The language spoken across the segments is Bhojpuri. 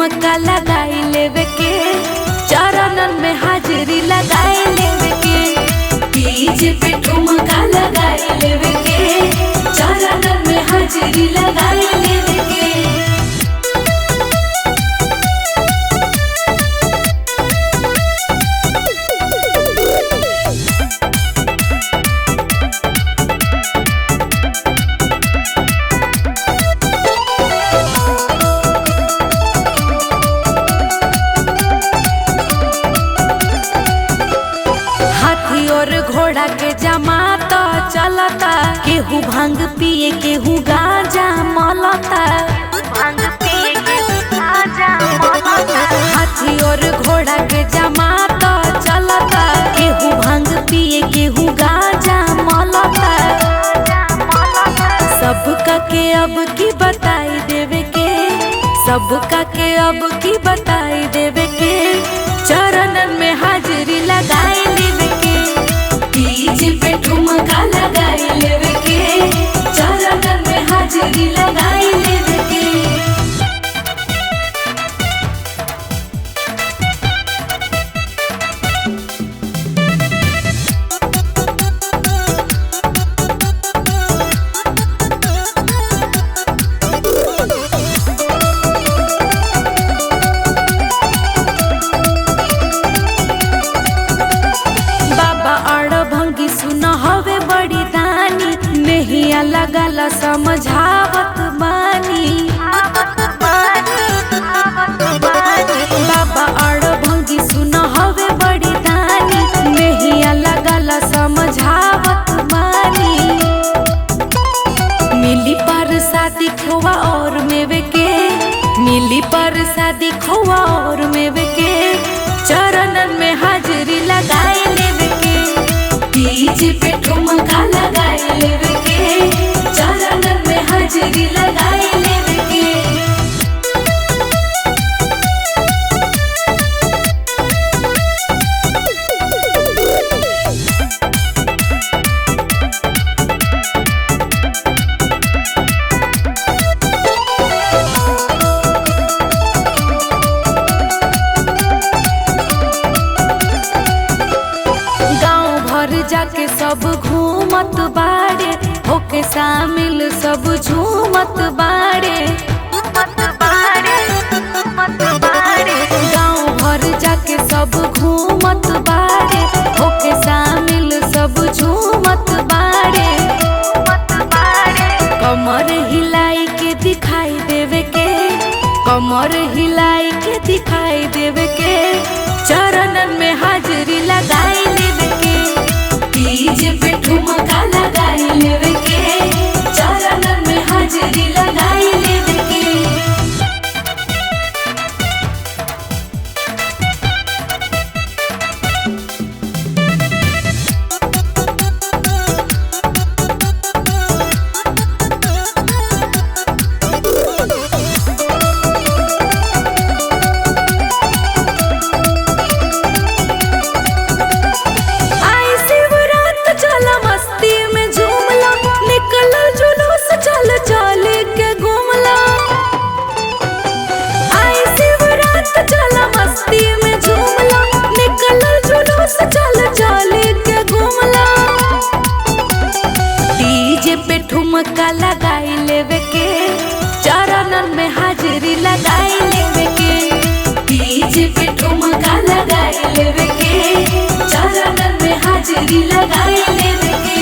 ठुमका लगाई लेवे के, चरणन में हाजिरी लगाई लेवे के। डीजे पे ठुमका लगाई लेवे के, चरणन में हाजिरी लगाई लेवे के। और घोड़ा के जमाता चलता, केहू भांग पिए केहू गांजा मलता। हाथी और घोड़ा के जमाता चलता, केहू भांग पिए केहू गांजा मलता। सबका के अब की बताई देवे के, सबका के अब की बताई देवे के, चरणन में हाजिरी लगाई लेवे के। डीजे पे ठुमका लगाई लेवे के, चरणन में हाजिरी लगाई लेवे के। लगला समझावत बानी, बाबा और भंगी सुन हवे बड़ी दानी। नहिया लगला समझावत बानी, मिली पर शादी खोवा और मेवे के, मिली पर शादी खोवा और मेवे के, चरणन में हाजिरी लगाई लेवे के। डीजे पे ठुमका लगाई लेवे के, चरणन में हाजिरी लगाई लेवे के। जाके सब घूमत बाड़े, होके शामिल सब झूमत बाड़े। गाँव भर जाके सब घूमत बाड़े, होके शामिल सब झूमत बाड़े। कमर हिलाई के दिखाई देवे के, कमर हिलाई के दिखाई देवे के, चरणन में हाजिरी लगाई लेवे के। डीजे पे ठुमका लगाई लेवे के, चरणन में हाजिरी लगाई लेवे के। ठुमका लगाई लेवे के, चरणन में हाजिरी लगाई लेवे के। डीजे पे ठुमका लगाई लेवे के, चरणन में हाजिरी लगाई लेवे के।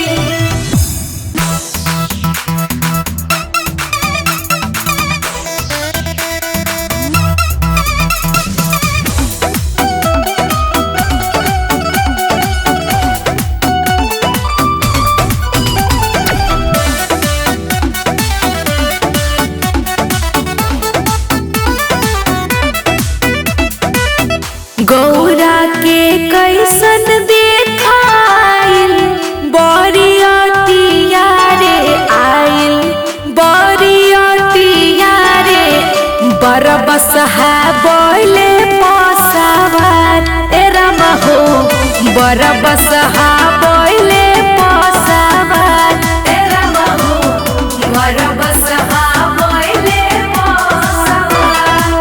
गौरा के कैसन देखाइल, बरियतिया रे आइल, बरियतिया रे। बरबसहा बोले पसावार, तेरा महो बरबसहा बोले पसावार, तेरा महो बरबसहा बोले पसावार।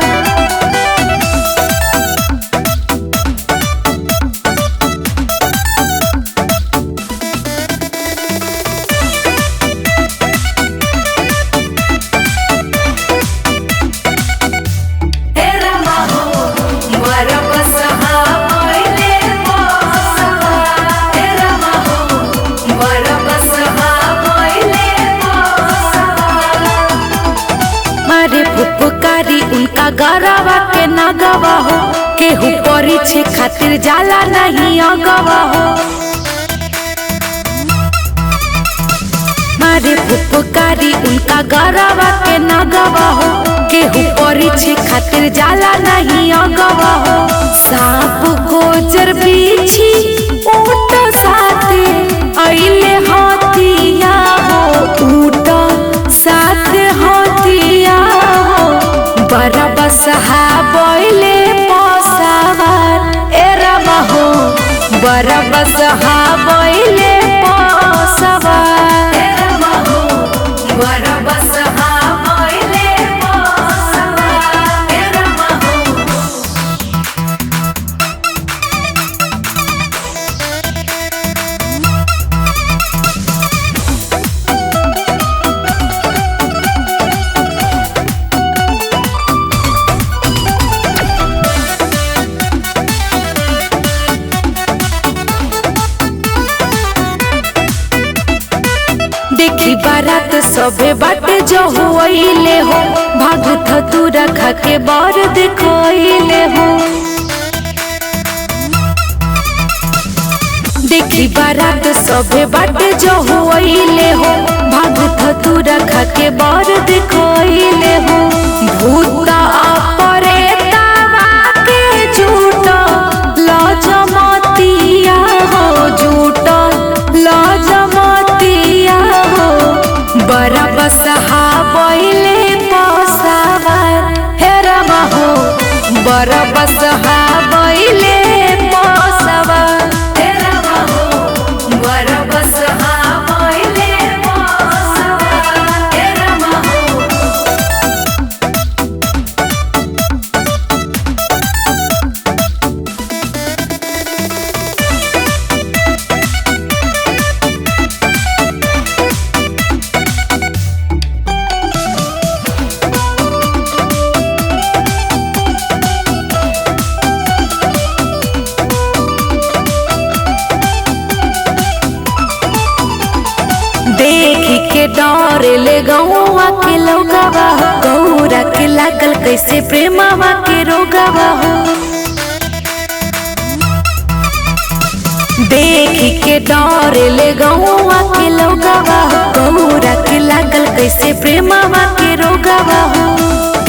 उनका गरवा के नगवा हो, केहू परीक्षे खातिर जाला नहीं अगवा हो। मारे फुफकारी उनका गरवा के नगवा हो, केहू परीक्षे खातिर जाला नहीं अगवा हो। सांप गोजर बिछी ऊँट साथे अइले हथिया हो, ऊँट साथे हथिया हो। बरबस बैले पसवार ए रमा हो, बरबस बैले पसवार ए रमा हो, बरबस बैले पसवार ए रमा हो। देखी बारात सबे बाटे जो हुईले हो, भागु थतुरा खा के बर देखोइले हो। देखी बारात सबे बाटे जो हुईले हो, भागु थतुरा खा के बर देखोइले हो। भूता अपरेतावा के झूठ लजमतिया हो, झूठ लजमतिया हो। बरबस बैले पसवार हे रमा हो, बरबस बैले पसवार हे रमा हो, बरबस बैले पसवार हे रमा हो। देखी के डर ले गौवा के लोगवा हो, गौरा के लागल कैसे प्रेमवा के रोगवा हो। देखी के डर ले गौवा के लोगवा हो, गौरा के लागल कैसे प्रेमवा के रोगवा हो।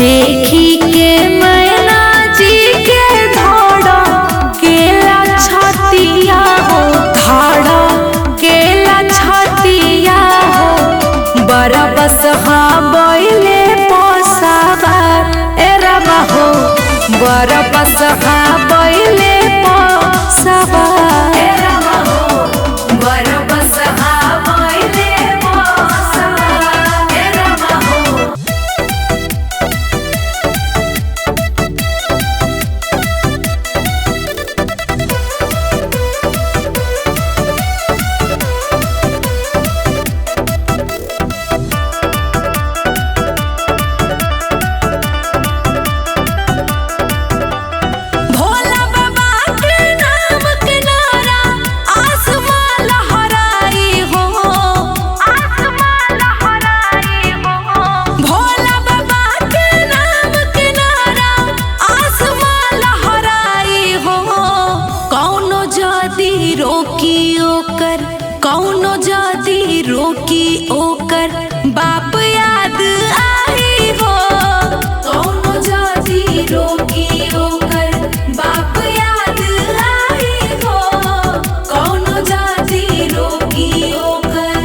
देखी के मैना जी के धड़ केला छतिया हो, धड़ केला छतिया हो। बरबस बैले पसवार ए रमा हो, बरबस बैले पसवार ए रमा हो, बरबस बैले पसवार ए रमा हो। भोला बाबा के नाम के नारा आसमां लहराई हो, आसमां लहराई हो। भोला बाबा के नाम के नारा आसमां लहराई हो। कौनो जदी रोकी ओकर, कौनो जदी रोकी ओकर बाप याद आई हो। कौनो जदी रोकी ओकर बाप याद आई हो, कौनो जदी रोकी ओकर।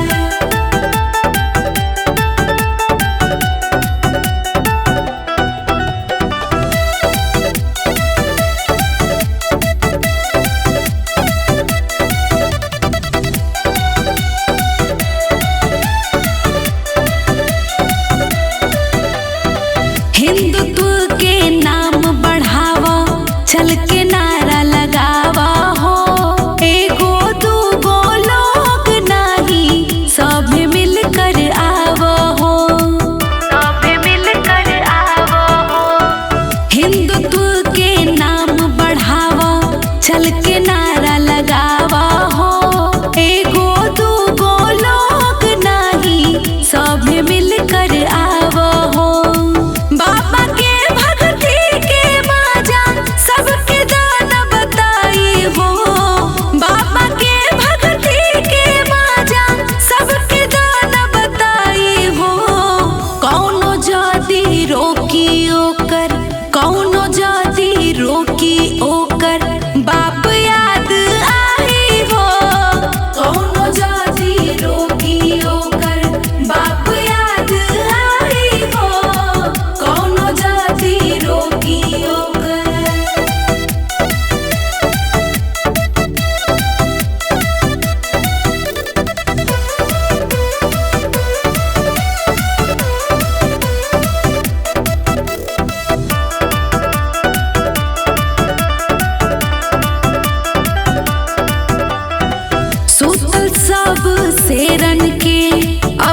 हिंदुत्व के नाम बढ़ा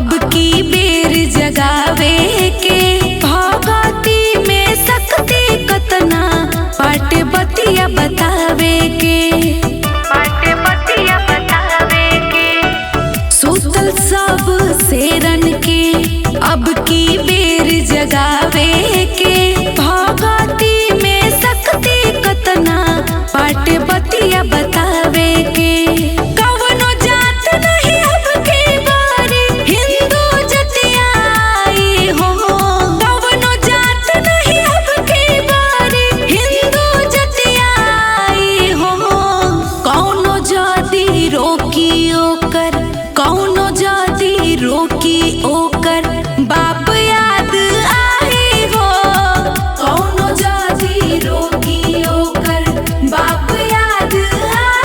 अब की बेर जगावे के भगती में शक्ति कतना बाटे बतिया बतावे के सुतल सब शेरन के अब की बेर जगावे के भगती में शक्ति कतना बाटे बतिया बतावे के कवनो जात नहीं अब की बारी हिंदू जतियाई हो कवनो जात नहीं अब की बारी हिंदू जतियाई हो कौनो जाति रोकी ओकर कौनो जाति रोकी ओकर बाप याद आई हो कौनो जाति रोकी ओकर बाप याद आई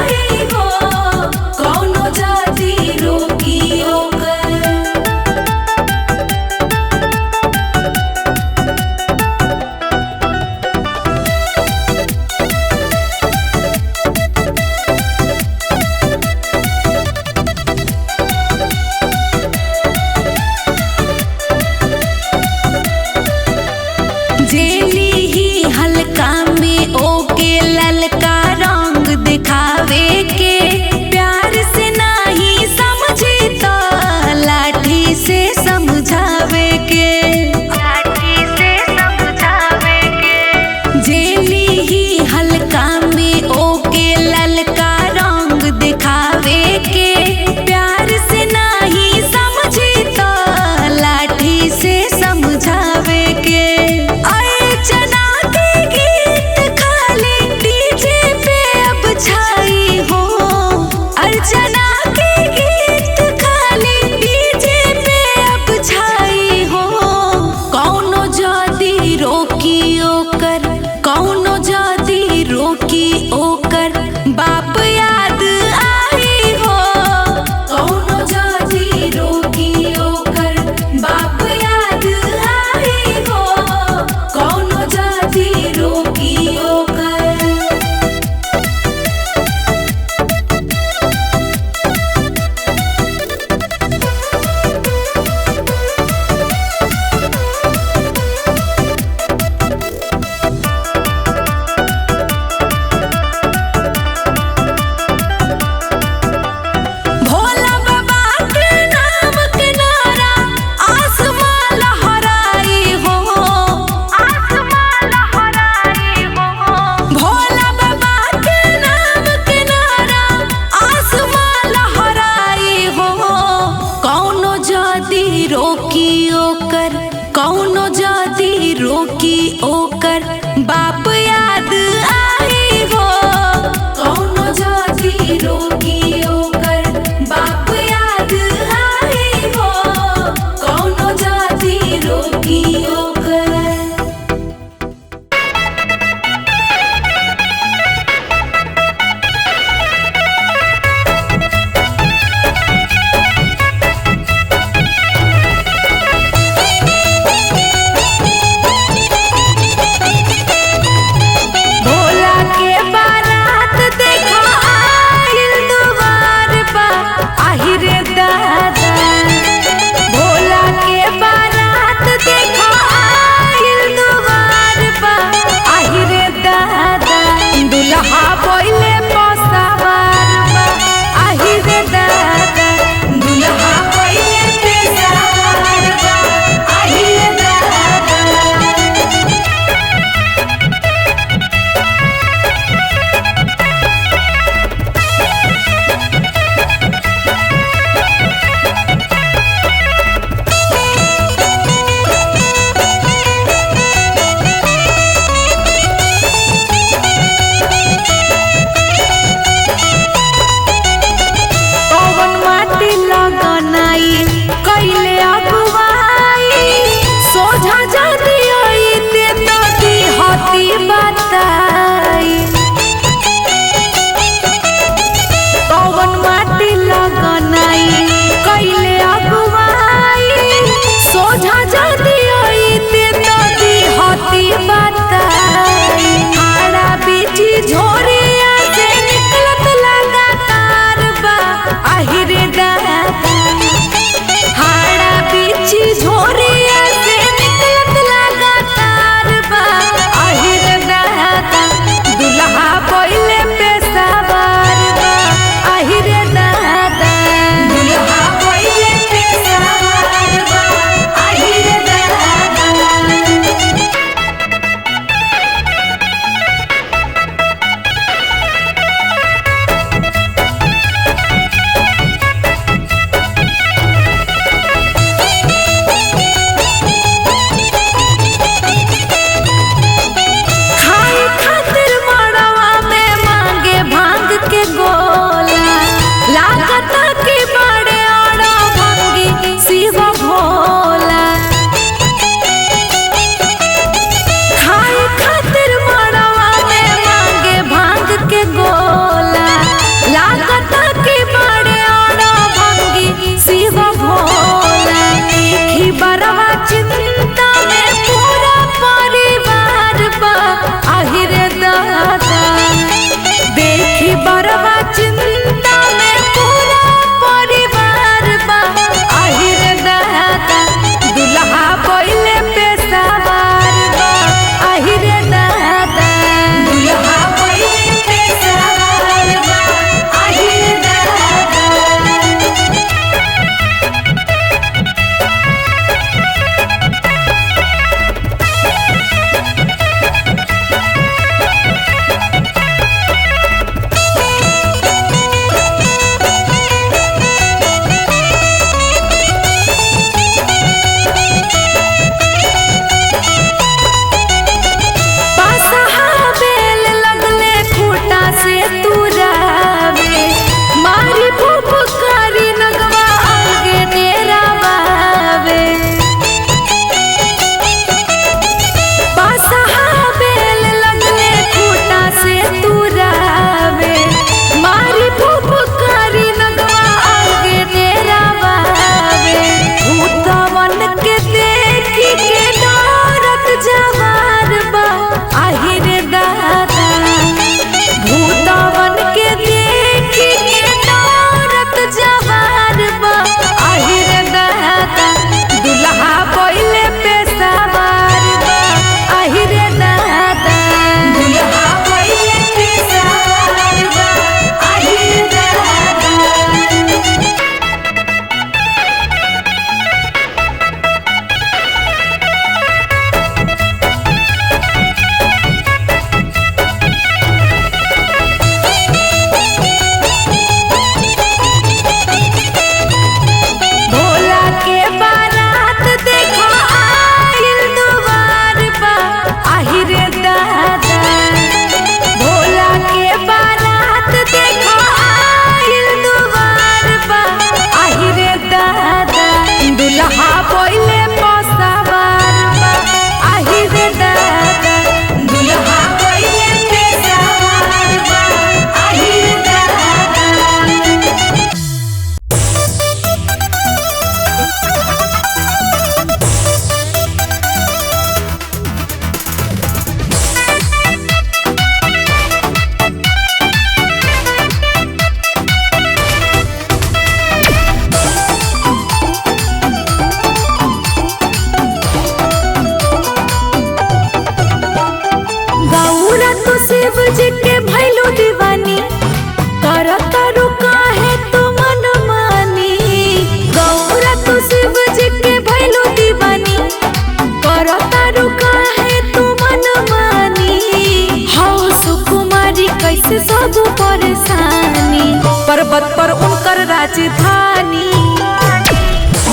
सब परेशानी, पर्वत पर उनकर राजधानी।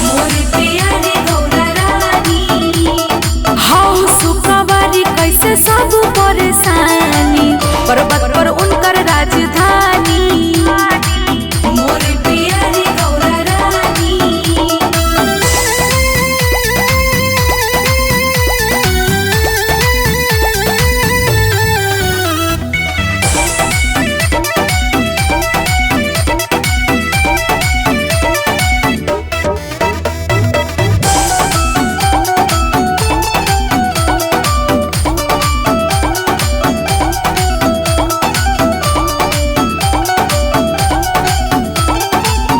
मोर प्यारी गौरा रानी, हौ सुखवारी कैसे सब परेशानी, पर्वत पर उनकर राजधानी। मोर प्यारी गौरा रानी,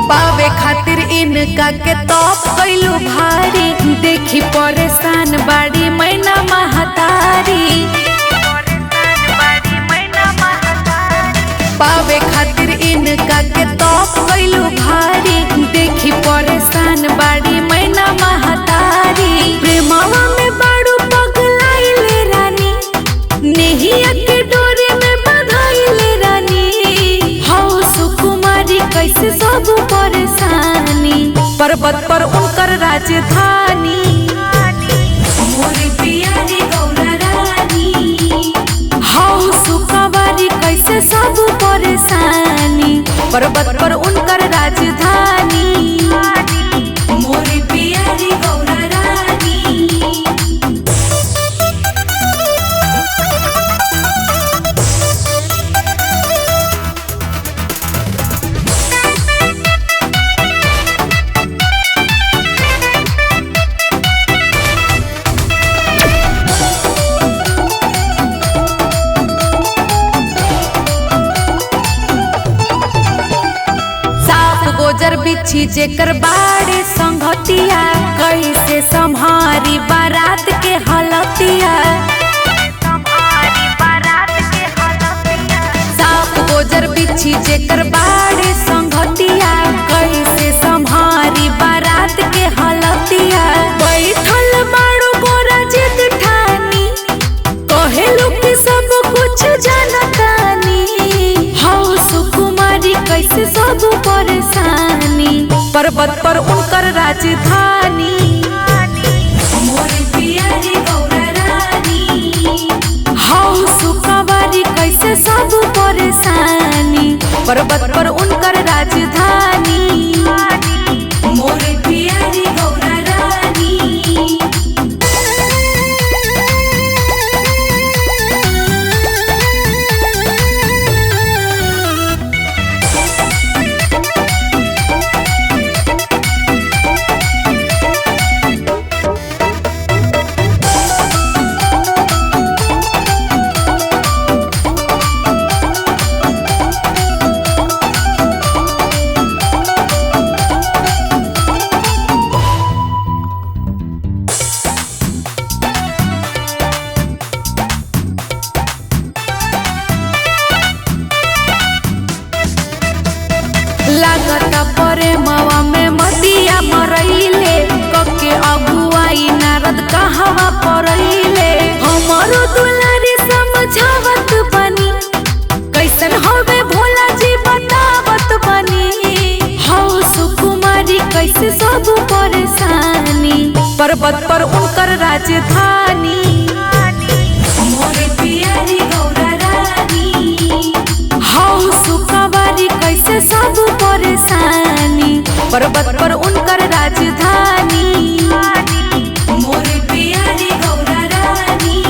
पावे खातिर इनका के तौप कैलू भारी, देखी परेशान बाड़ी मैना महतारी। पावे खातिर इनका के तौप कैलू भारी, देखी परेशान बाड़ी मैना महतारी। प्रेमवा में बाड़ू पगलाइले रानी, नेहिया के डोरे में बंधाइले रानी। हौ सुकुमारी कैसे सब परेशानी, पर्वत पर उनकर राजधानी। मोर प्यारी गौरा रानी, हौ सुखवारी कैसे सब परेशानी, पर्वत पर उनकर राजधानी। मोर प्यारी गौरा रानी, गोजर बिछी जेकर बाड़े संगतिया, कैसे संभारी बारात के हलतिया। साफ गोजर बिछी जेकर बाड़े संगतिया, कैसे संभारी बारात के हलतिया। बैठल बाड़ो गोरा जिद ठानी, कहेलू कि सब कुछ जानतानी। हौ सुकुमारी कैसे सब परेशानी, पर्वत पर उनकर राजधानी। मोर प्यारी गौरा रानी, हौ सुखवारी कैसे सब परेशानी, पर्वत पर उनकर राजधानी। मोर प्यारी गौरा रानी, लागता प्रेमवा में मतिया मरैले, कके अगुआई नारद कहवा परैले। हमरो दुलारी समझावत बनी, कैसन होवे भोला जी बतावत बनी। हौ सुकुमारी कैसे सब परेशानी, पर्वत पर उनकर राजधानी। मोर प्यारी गौरा रानी, हौ सुखवारी कैसे सब परेशानी, पर्वत पर उनकर राजधानी। मोर प्यारी गौरा रानी,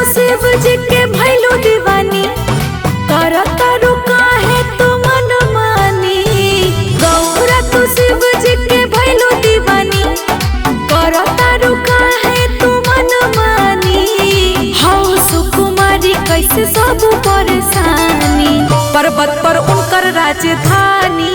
शिव जी के भैलू दीवानी, करता रुका है तू मन मानी। गौरा तू शिव जी के भैलू दीवानी, करता रुका है तू मन मानी। हौ सुकुमारी कैसे सब परेशानी, पर्वत पर उनकर राजधानी।